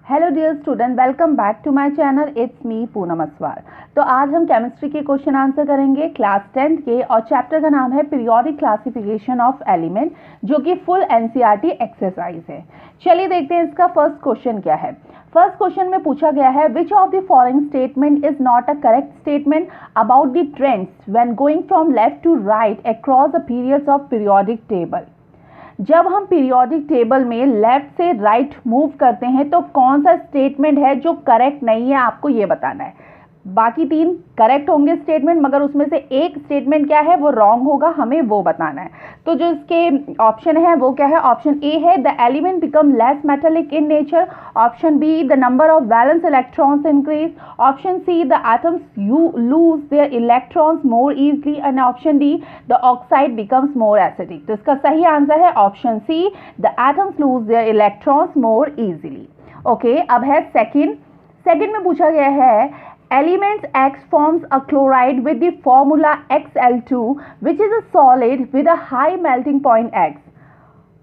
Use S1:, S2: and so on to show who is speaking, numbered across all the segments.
S1: Hello dear student, welcome back to my channel. It's me Poonam Aswar. तो आज हम chemistry के क्वेश्चन आंसर करेंगे क्लास 10th के, और चैप्टर का नाम है पीरियोडिक क्लासिफिकेशन ऑफ एलिमेंट, जो कि फुल एनसीईआरटी एक्सरसाइज है। चलिए देखते हैं इसका फर्स्ट क्वेश्चन क्या है। फर्स्ट क्वेश्चन में पूछा गया है, which of the following statement is not a correct statement about the trends when going from left to right across the periods of periodic table. जब हम पीरियोडिक टेबल में left से राइट मूव करते हैं तो कौन सा स्टेटमेंट है जो करेक्ट नहीं है, आपको ये बताना है। बाकी तीन करेक्ट होंगे स्टेटमेंट, मगर उसमें से एक स्टेटमेंट क्या है वो रॉन्ग होगा, हमें वो बताना है। तो जो इसके ऑप्शन है वो क्या है। ऑप्शन ए है the element become less metallic in nature. Option B the number of valence electrons increase. Option C the atoms you lose their electrons more easily. And option D the oxide becomes more acidic. तो इसका सही answer है option C, the atoms lose their electrons more easily. Okay, अब है second में पूछा गया है, elements X forms a chloride with the formula Xl2, which is a solid with a high melting point X.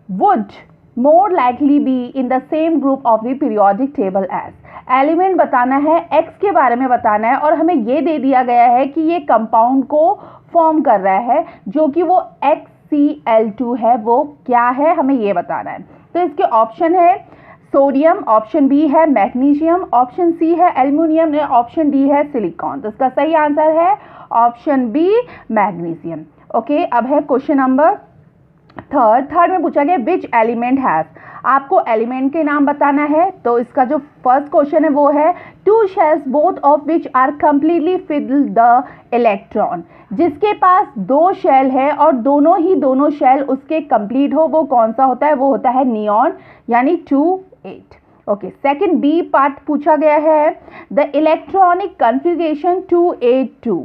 S1: Would more likely be in the same group of the periodic table as. Element बताना है, X के बारे में बताना है, और हमें ये दे दिया गया है कि ये कंपाउंड को फॉर्म कर रहा है, जो कि वो XCl2 है। वो क्या है हमें ये बताना है। तो इसके ऑप्शन है सोडियम, ऑप्शन बी है मैग्नीशियम, ऑप्शन सी है एल्युमिनियम, ऑप्शन डी है सिलिकॉन। तो इसका सही आंसर है ऑप्शन बी मैग्नीशियम। ओके, अब है क्वेश्चन नंबर थर्ड में पूछा गया विच एलिमेंट हैज। आपको एलिमेंट के नाम बताना है। तो इसका जो फर्स्ट क्वेश्चन है वो है two shells both of which are completely filled the electron. जिसके पास दो शेल है और दोनों शेल उसके कंप्लीट हो, वो कौन सा होता है, वो होता है नियॉन, यानी 2,8। ओके, सेकंड बी पार्ट पूछा गया है द इलेक्ट्रॉनिक कॉन्फ़िगरेशन 2,8,2।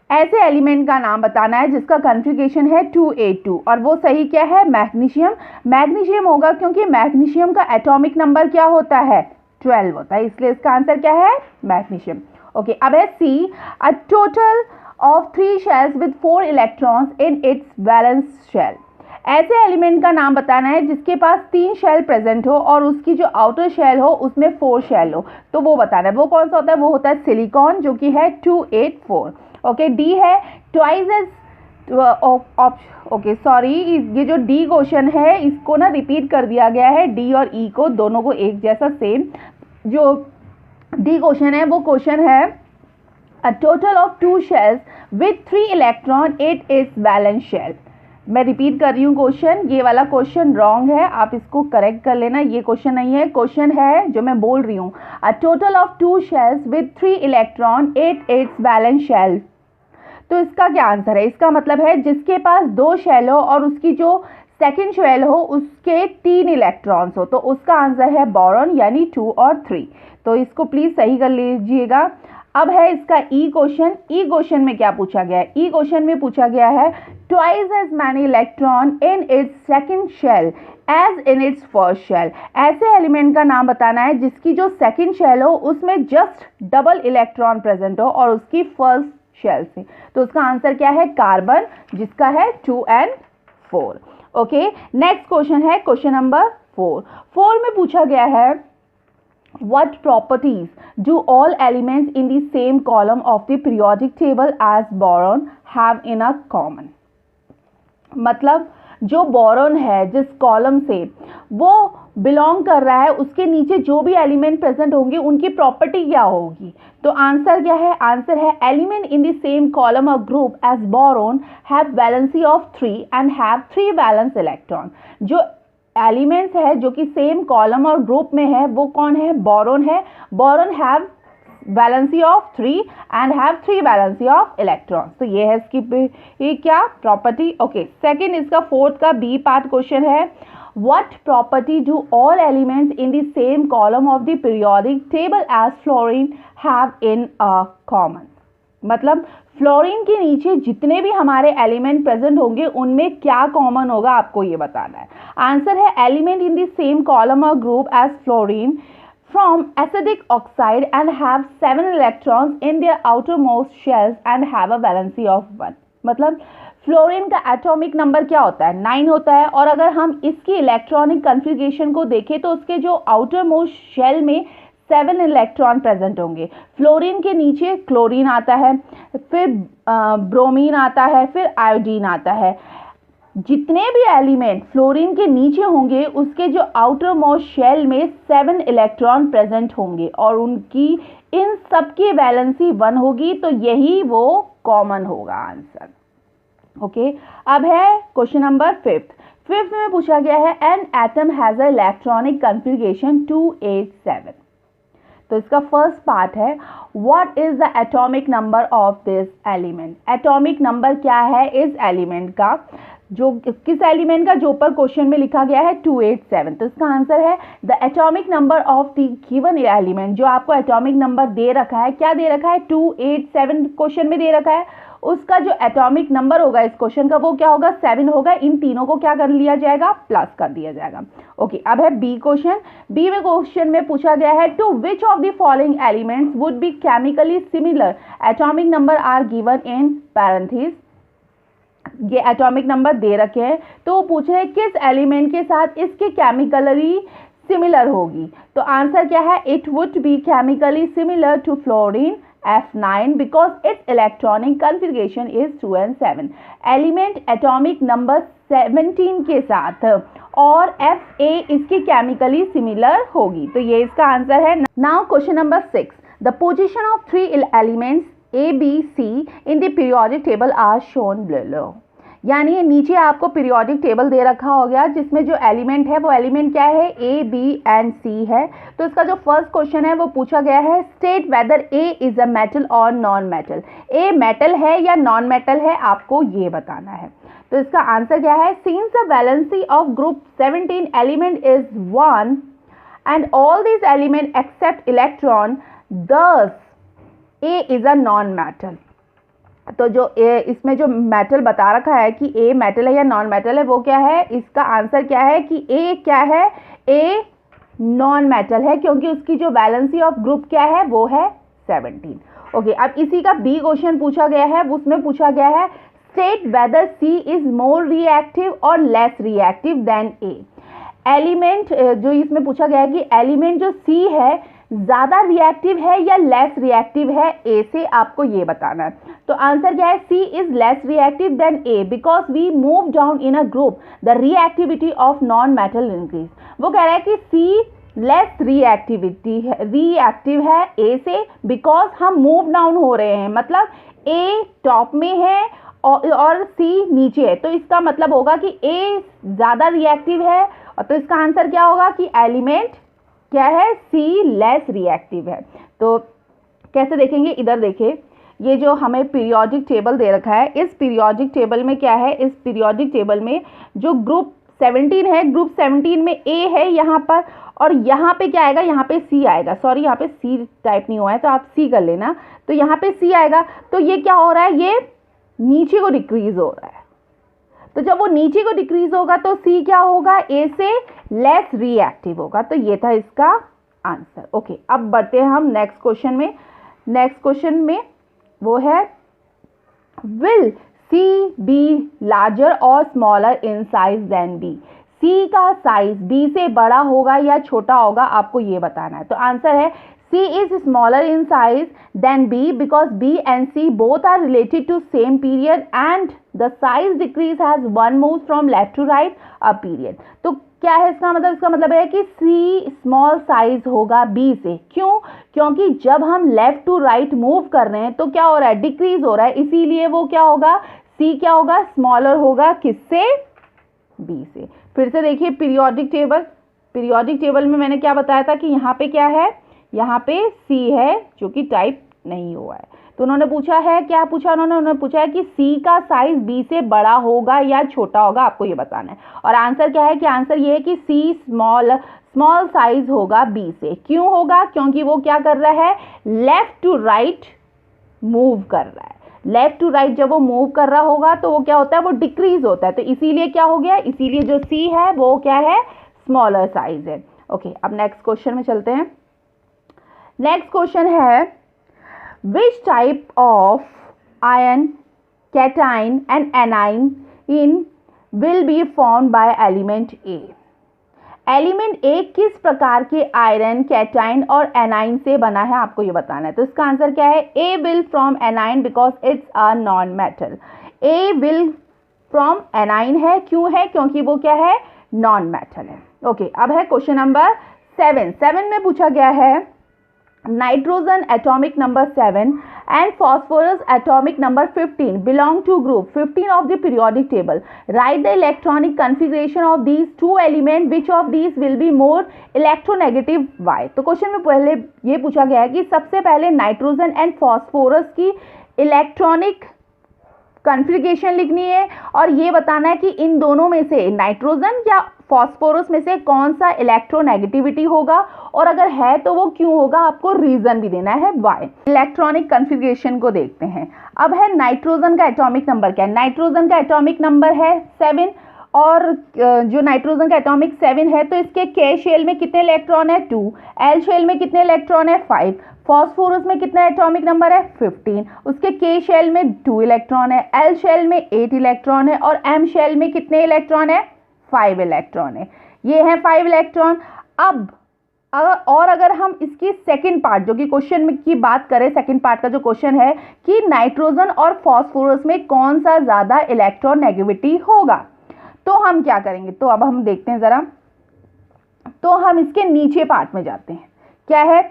S1: ऐसे एलिमेंट का नाम बताना है जिसका कॉन्फ़िगरेशन है 2,8,2, और वो सही क्या है, मैग्नीशियम होगा, क्योंकि मैग्नीशियम का एटॉमिक नंबर क्या होता है, 12 होता है, इसलिए इसका आंसर क्या है, मैग्नीशियम। ओके, अब है C, a total of 3 shells with 4 electrons in its valence shell. ऐसे एलिमेंट का नाम बताना है जिसके पास 3 शेल प्रेजेंट हो और उसकी जो आउटर शेल हो उसमें 4 शेल हो, तो वो बताना है। वो कौन सा होता है, वो होता है सिलिकॉन, जो कि है 2,8,4। ओके, डी है ट्वाइस एज। ओके सॉरी, ये जो डी क्वेश्चन है इसको ना रिपीट कर दिया गया है, डी और ई को, दोनों को एक जैसा सेम। जो डी क्वेश्चन है वो क्वेश्चन है a total of 2 shells with 3 electron it is valence shell. मैं रिपीट कर रही हूँ क्वेश्चन, ये वाला क्वेश्चन रॉन्ग है, आप इसको करेक्ट कर लेना। ये क्वेश्चन नहीं है, क्वेश्चन है जो मैं बोल रही हूँ, a total of 2 shells with 3 electron it it's valence shell. तो इसका क्या आंसर है, इसका मतलब है जिसके पास 2 शेल हो और उसकी जो सेकेंड शेल हो उसके 3 इलेक्ट्रॉन्स हो, तो उसका आंसर है बोरॉन, यानी 2 और 3। तो इसको प्लीज सही कर लीजिएगा। अब है इसका ई क्वेश्चन में क्या पूछा गया है। ई क्वेश्चन में पूछा गया है twice as many electron in its second shell as in its first shell. ऐसे एलिमेंट का नाम बताना है जिसकी जो सेकेंड शेल हो उसमें जस्ट डबल इलेक्ट्रॉन प्रेजेंट हो और उसकी फर्स्ट शेल से। तो उसका आंसर क्या है, कार्बन, जिसका है 2 and 4। ओके, नेक्स्ट क्वेश्चन है क्वेश्चन नंबर 4 में पूछा गया है what properties do all elements in the same column of the periodic table as boron have in a common। मतलब जो बोरॉन है जिस कॉलम से वो बिलोंग कर रहा है उसके नीचे जो भी एलिमेंट प्रेजेंट होंगे उनकी प्रॉपर्टी क्या होगी। तो आंसर क्या है, आंसर है element in the same column और group as boron have valency of 3 and have 3 valence electron. जो एलिमेंट्स है जो कि सेम कॉलम और ग्रुप में है वो कौन है, बोरॉन है। Boron have valency of 3 and have 3 valency of electron. तो ये है इसकी ये क्या प्रॉपर्टी। ओके, सेकंड इसका फोर्थ का बी पार्ट क्वेश्चन है what property do all elements in the same column of the periodic table as fluorine have in a common. मतलब फ्लोरीन के नीचे जितने भी हमारे एलिमेंट प्रेजेंट होंगे उनमें क्या कॉमन होगा, आपको ये बताना है। आंसर है element in the same column और group as fluorine from acidic oxide and have 7 electrons in their outermost shells and have a valency of 1। मतलब फ्लोरीन का एटॉमिक नंबर क्या होता है, 9 होता है। और अगर हम इसकी इलेक्ट्रॉनिक कन्फिगरेशन को देखें तो उसके जो आउटर मोस्ट शेल में 7 इलेक्ट्रॉन प्रेजेंट होंगे। फ्लोरीन के नीचे क्लोरीन आता है, फिर ब्रोमीन आता है, फिर आयोडीन आता है। जितने भी एलिमेंट फ्लोरीन के नीचे होंगे उसके जो आउटर मोस्ट शेल में 7 इलेक्ट्रॉन प्रेजेंट होंगे और उनकी इन सब की वैलेंसी 1 होगी, तो यही वो कॉमन होगा आंसर। ओके, अब है क्वेश्चन नंबर 5th में पूछा गया है an atom has a electronic configuration 287। तो इसका फर्स्ट पार्ट है what is the atomic number of this element. Atomic number क्या है इस एलिमेंट का, जो किस एलिमेंट का, जो ऊपर क्वेश्चन में लिखा गया है 287। तो इसका आंसर है the atomic number of the given element. जो आपको एटॉमिक नंबर दे रखा है, क्या दे रखा है, 287 क्वेश्चन में दे रखा है, उसका जो एटॉमिक नंबर होगा इस क्वेश्चन का वो क्या होगा, 7 होगा। इन तीनों को क्या कर लिया जाएगा, प्लस कर दिया जाएगा। ओके, अब है बी क्वेश्चन। बी में क्वेश्चन में पूछा गया है to which of the following elements would be chemically similar, atomic number are given in parenthesis. ये एटॉमिक नंबर दे रखे हैं, तो वो पूछ रहे हैं किस एलिमेंट के साथ इसके केमिकली सिमिलर होगी। तो आंसर क्या है, it would be chemically similar to fluorine F9 because its electronic configuration is 2 and 7। Element atomic number 17 के साथ और FA इसकी केमिकली सिमिलर होगी, तो ये इसका आंसर है। Now question number 6, the position of 3 elements A, B, C in the periodic table are shown below। यानी नीचे आपको पीरियोडिक टेबल दे रखा हो गया जिसमें जो एलिमेंट है वो एलिमेंट क्या है, ए, बी एंड सी है। तो इसका जो फर्स्ट क्वेश्चन है वो पूछा गया है state whether A is a metal और नॉन मेटल। ए मेटल है या नॉन मेटल है, आपको ये बताना है। तो इसका आंसर क्या है, since the valency of group 17 element is 1 and all this element except electron, thus A is a non metal. तो जो ए इसमें जो मेटल बता रखा है कि ए मेटल है या नॉन मेटल है वो क्या है, इसका आंसर क्या है कि ए क्या है, ए नॉन मेटल है क्योंकि उसकी जो वैलेंसी ऑफ ग्रुप क्या है वो है 17। ओके, अब इसी का बी क्वेश्चन पूछा गया है, उसमें पूछा गया है state whether C is more reactive और लेस रिएक्टिव देन ए। एलिमेंट जो इसमें पूछा गया है कि एलिमेंट जो सी है ज़्यादा रिएक्टिव है या लेस रिएक्टिव है ए से, आपको ये बताना है। तो आंसर क्या है, C is less reactive than A because we move down in a group the reactivity of non metal increase. वो कह रहा है कि सी लेस रिएक्टिव है ए से बिकॉज हम मूव डाउन हो रहे हैं, मतलब ए टॉप में है और सी नीचे है, तो इसका मतलब होगा कि ए ज़्यादा रिएक्टिव है। और तो इसका आंसर क्या होगा कि एलिमेंट क्या है, सी लेस रिएक्टिव है। तो कैसे देखेंगे, इधर देखिए, ये जो हमें पीरियोडिक टेबल दे रखा है, इस पीरियोडिक टेबल में क्या है, इस पीरियोडिक टेबल में जो ग्रुप 17 है, ग्रुप 17 में ए है यहाँ पर, और यहाँ पे क्या आएगा, यहाँ पे सी आएगा। सॉरी, यहाँ पे सी टाइप नहीं हुआ है तो आप सी कर लेना। तो यहाँ पे सी आएगा, तो ये क्या हो रहा है, ये नीचे को डिक्रीज हो रहा है। तो जब वो नीचे को डिक्रीज होगा तो सी क्या होगा, ए से लेस रिएक्टिव होगा। तो ये था इसका आंसर। ओके, अब बढ़ते हैं हम नेक्स्ट क्वेश्चन में। नेक्स्ट क्वेश्चन में वो है विल सी बी लार्जर और smaller in size than B. C का साइज बी से बड़ा होगा या छोटा होगा, आपको ये बताना है। तो आंसर है C is smaller in size than B because B and C both are related to same period and the size decrease has one moves from left to right a period। तो क्या है इसका मतलब, इसका मतलब है कि C स्मॉल साइज होगा B से। क्यों, क्योंकि जब हम लेफ्ट टू राइट मूव कर रहे हैं तो क्या हो रहा है, डिक्रीज हो रहा है, इसीलिए वो क्या होगा, C क्या होगा, स्मॉलर होगा, किससे, B से। फिर से देखिए पीरियोडिक टेबल, पीरियोडिक टेबल में मैंने क्या बताया था कि यहाँ पे क्या है, यहाँ पे C है जो कि टाइप नहीं हुआ है। तो उन्होंने पूछा है, क्या पूछा उन्होंने पूछा है कि C का साइज B से बड़ा होगा या छोटा होगा, आपको ये बताना है। और आंसर क्या है कि आंसर ये है कि C स्मॉल साइज होगा B से। क्यों होगा, क्योंकि वो क्या कर रहा है, लेफ्ट टू राइट मूव कर रहा है। लेफ्ट टू राइट जब वो मूव कर रहा होगा तो वो क्या होता है, वो डिक्रीज होता है। तो इसीलिए क्या हो गया, इसीलिए जो C है वो क्या है, स्मॉलर साइज है। ओके, अब नेक्स्ट क्वेश्चन में चलते हैं। नेक्स्ट क्वेश्चन है which type of ion cation and anion will be formed by element A. Element A किस प्रकार के आयरन, कैटाइन और एनाइन से बना है, आपको ये बताना है। तो इसका आंसर क्या है? A will from anion because it's a non metal. A will from anion है, क्यों है? क्योंकि वो क्या है? नॉन मेटल है। ओके, अब है क्वेश्चन नंबर 7 में पूछा गया है nitrogen atomic number 7 and phosphorus atomic number 15 belong to group 15 of the periodic table. Write the electronic configuration of these two elements. Which of these will be more electronegative? Why? तो question में पहले ये पूछा गया है कि सबसे पहले नाइट्रोजन एंड फॉस्फोरस की इलेक्ट्रॉनिक कॉन्फ़िगरेशन लिखनी है और ये बताना है कि इन दोनों में से नाइट्रोजन या फॉस्फोरस में से कौन सा इलेक्ट्रोनेगेटिविटी होगा और अगर है तो वो क्यों होगा, आपको रीजन भी देना है व्हाई। इलेक्ट्रॉनिक कॉन्फ़िगरेशन को देखते हैं। अब है नाइट्रोजन का एटॉमिक नंबर क्या है? नाइट्रोजन का एटॉमिक नंबर है 7 और जो नाइट्रोजन का एटॉमिक 7 है तो इसके के शेल में कितने इलेक्ट्रॉन है? 2। एल शेल में कितने इलेक्ट्रॉन है? 5। फॉस्फोरस में कितना एटॉमिक नंबर है? 15। उसके के शेल में 2 इलेक्ट्रॉन है, एल शेल में 8 इलेक्ट्रॉन है और एम शेल में कितने इलेक्ट्रॉन है? 5 इलेक्ट्रॉन है। ये है 5 इलेक्ट्रॉन। अब और अगर हम इसकी सेकंड पार्ट जो कि क्वेश्चन में की बात करें, सेकंड पार्ट का जो क्वेश्चन है कि नाइट्रोजन और फॉस्फोरस में कौन सा ज़्यादा इलेक्ट्रोनेगेटिविटी होगा, तो हम क्या करेंगे? तो अब हम देखते हैं ज़रा। तो हम इसके नीचे पार्ट में जाते हैं। क्या है?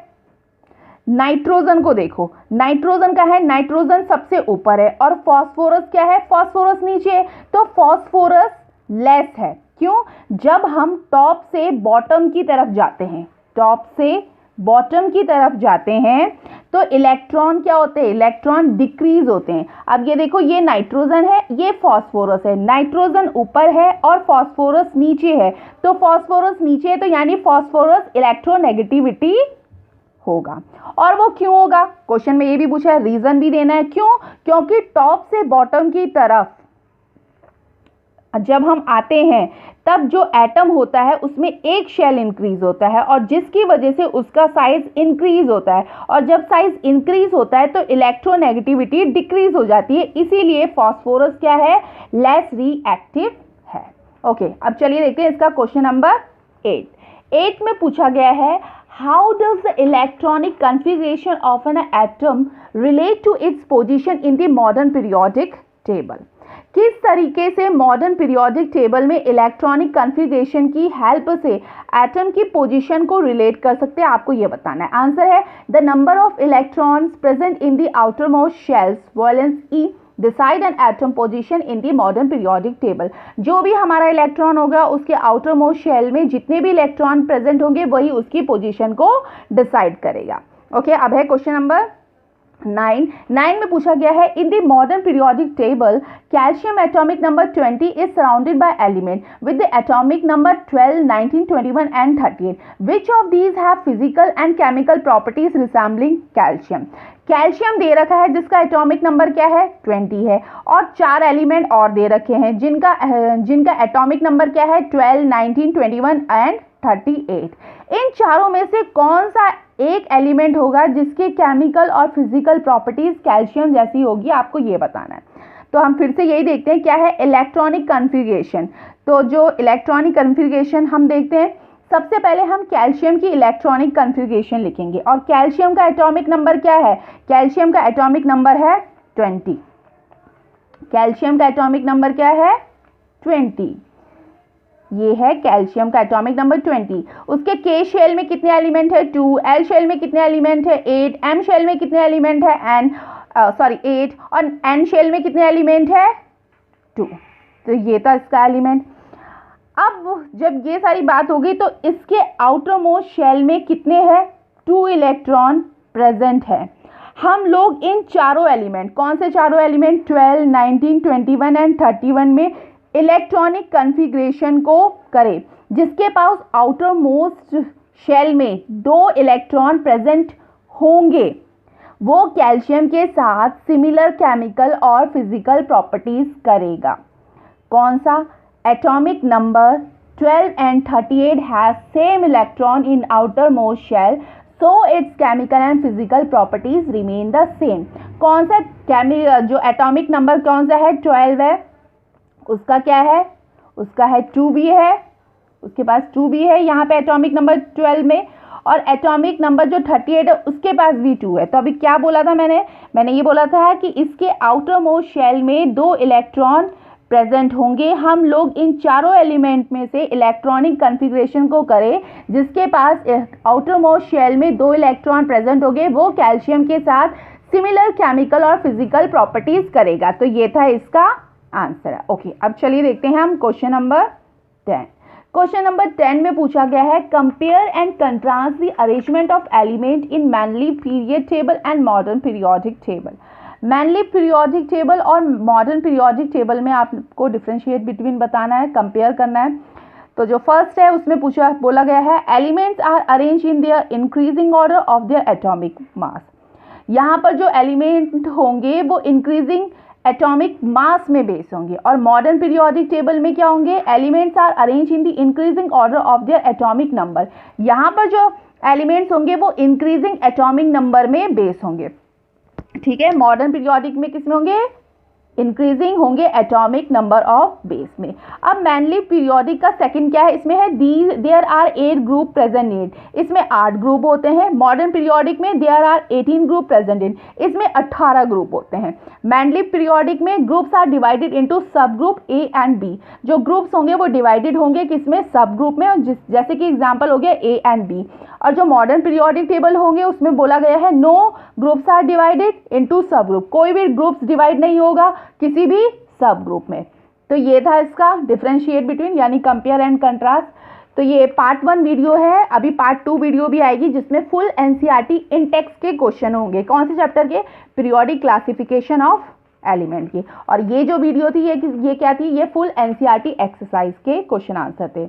S1: नाइट्रोजन को देखो, नाइट्रोजन का है, नाइट्रोजन सबसे ऊपर है और फॉस्फोरस क्या है? फॉस्फोरस नीचे है। तो फॉस्फोरस लेस है, क्यों? जब हम टॉप से बॉटम की तरफ जाते हैं, टॉप से बॉटम की तरफ जाते हैं तो इलेक्ट्रॉन क्या होते हैं? इलेक्ट्रॉन डिक्रीज होते हैं। अब ये देखो, ये नाइट्रोजन है, ये फॉस्फोरस है। नाइट्रोजन ऊपर है और फॉस्फोरस नीचे है, तो फॉस्फोरस नीचे है तो यानी फॉस्फोरस इलेक्ट्रोनेगेटिविटी होगा। और वो क्यों होगा? क्वेश्चन में ये भी पूछा है, रीजन भी देना है। क्यों? क्योंकि टॉप से बॉटम की तरफ जब हम आते हैं तब जो एटम होता है उसमें एक शेल इंक्रीज होता है और जिसकी वजह से उसका साइज इंक्रीज होता है और जब साइज इंक्रीज होता है तो इलेक्ट्रोनेगेटिविटी डिक्रीज हो जाती है। इसीलिए फॉस्फोरस क्या है? लेस रिएक्टिव है। ओके, अब चलिए देखते हैं इसका क्वेश्चन नंबर 8 में पूछा गया है how does the electronic configuration of an atom relate to its position in the modern periodic table. किस तरीके से मॉडर्न पीरियोडिक टेबल में इलेक्ट्रॉनिक कॉन्फ़िगरेशन की हेल्प से एटम की पोजीशन को रिलेट कर सकते हैं, आपको ये बताना है। आंसर है the number of electrons present in the outermost shells valence E decide an atom position in the modern periodic table. जो भी हमारा इलेक्ट्रॉन होगा उसके आउटर मोस्ट शेल में जितने भी इलेक्ट्रॉन प्रेजेंट होंगे वही उसकी पोजीशन को डिसाइड करेगा। ओके, अब है क्वेश्चन नंबर 9 में पूछा गया है in the modern periodic table calcium atomic number 20 is surrounded by element with the atomic number 12, 19, 21 and 13. Which of these have physical and chemical properties resembling calcium. Calcium दे रखा है जिसका एटॉमिक नंबर क्या है? 20 है और 4 एलिमेंट और दे रखे हैं जिनका एटॉमिक नंबर क्या है? 12, 19, 21 एंड 38. इन चारों में से कौन सा एक एलिमेंट होगा जिसके केमिकल और फिजिकल प्रॉपर्टीज कैल्शियम जैसी होगी, आपको ये बताना है। तो हम फिर से यही देखते हैं क्या है इलेक्ट्रॉनिक कॉन्फ़िगरेशन। तो जो इलेक्ट्रॉनिक कॉन्फ़िगरेशन हम देखते हैं, सबसे पहले हम कैल्शियम की इलेक्ट्रॉनिक कॉन्फ़िगरेशन लिखेंगे और कैल्शियम का एटॉमिक नंबर क्या है? कैल्शियम का एटॉमिक नंबर है 20। कैल्शियम का एटॉमिक नंबर क्या है? 20। ये है कैल्शियम का एटॉमिक नंबर 20। उसके के शेल में कितने एलिमेंट है? 2। एल शेल में कितने एलिमेंट है? 8। एम शेल में कितने एलिमेंट है? 8 और एन शेल में कितने एलिमेंट है? 2। तो ये था इसका एलिमेंट। अब जब ये सारी बात हो गई तो इसके आउटर मोस्ट शेल में कितने हैं? 2 इलेक्ट्रॉन प्रेजेंट है। हम लोग इन चारों एलिमेंट, कौन से चारों एलिमेंट? 12, 19, 21 एंड 31 में इलेक्ट्रॉनिक कॉन्फ़िगरेशन को करें जिसके पास आउटर मोस्ट शेल में 2 इलेक्ट्रॉन प्रेजेंट होंगे, वो कैल्शियम के साथ सिमिलर केमिकल और फिजिकल प्रॉपर्टीज करेगा। कौन सा? Atomic number 12 and 38 has same electron in outermost shell, so it's chemical and physical properties remain the same. कौन सा जो एटॉमिक नंबर कौन सा है, 12 है, उसका क्या है, उसका है 2 भी है, उसके पास 2 भी है यहाँ पे एटॉमिक नंबर 12 में, और एटॉमिक नंबर जो 38 है उसके पास भी 2 है। तो अभी क्या बोला था मैंने ये बोला था कि इसके आउटर मोस्ट शेल में 2 इलेक्ट्रॉन प्रेजेंट होंगे। हम लोग इन चारों एलिमेंट में से इलेक्ट्रॉनिक कन्फिग्रेशन को करें जिसके पास आउटर मोस्ट शेल में 2 इलेक्ट्रॉन प्रेजेंट होंगे, वो कैल्शियम के साथ सिमिलर केमिकल और फिजिकल प्रॉपर्टीज करेगा। तो ये था इसका आंसर। ओके, अब चलिए देखते हैं हम क्वेश्चन नंबर 10। क्वेश्चन नंबर 10 में पूछा गया है compare and contrast the arrangement of element in mainly period table and modern periodic table. Mainly periodic table और मॉडर्न पीरियोडिक टेबल में आपको डिफरेंशिएट बिटवीन बताना है, कंपेयर करना है। तो जो फर्स्ट है उसमें बोला गया है elements are arrange in their increasing order of their atomic mass. यहाँ पर जो एलिमेंट होंगे वो इंक्रीजिंग एटॉमिक मास में बेस होंगे, और मॉडर्न पीरियोडिक टेबल में क्या होंगे, elements are arrange in the increasing order of their atomic number. यहाँ पर जो एलिमेंट्स होंगे वो इंक्रीजिंग एटॉमिक नंबर में बेस होंगे। ठीक है, मॉडर्न पीरियोडिक में किस में होंगे, इंक्रीजिंग होंगे एटॉमिक नंबर ऑफ बेस में। अब मैनली पीरियोडिक का सेकंड क्या है, इसमें है there are 8 group present in, इसमें 8 ग्रुप होते हैं। मॉडर्न पीरियोडिक में there are 18 group present in, इसमें 18 ग्रुप होते हैं। मैनली पीरियोडिक में groups are divided into sub group A and B. जो ग्रुप्स होंगे वो डिवाइडेड होंगे किसमें, सब ग्रुप में, और जैसे कि एग्जाम्पल हो गया ए एंड बी। और जो मॉडर्न पीरियोडिक टेबल होंगे उसमें बोला गया है no groups are divided into sub group, कोई भी ग्रुप्स डिवाइड नहीं होगा किसी भी सब ग्रुप में। तो ये था इसका डिफरेंशिएट बिटवीन यानी कंपेयर एंड कंट्रास्ट। तो ये पार्ट 1 वीडियो है, अभी पार्ट 2 वीडियो भी आएगी जिसमें फुल एनसीईआरटी इन टेक्स्ट के क्वेश्चन होंगे। कौन से चैप्टर के, पीरियोडिक क्लासिफिकेशन ऑफ एलिमेंट की। और ये जो वीडियो थी ये क्या थी, ये फुल एनसीईआरटी एक्सरसाइज के क्वेश्चन आंसर थे।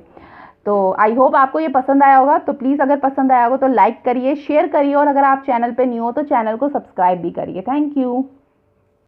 S1: तो आई होप आपको ये पसंद आया होगा। तो प्लीज़ अगर पसंद आया होगा तो लाइक करिए, शेयर करिए, और अगर आप चैनल पे न्यू हो तो चैनल को सब्सक्राइब भी करिए। Thank you.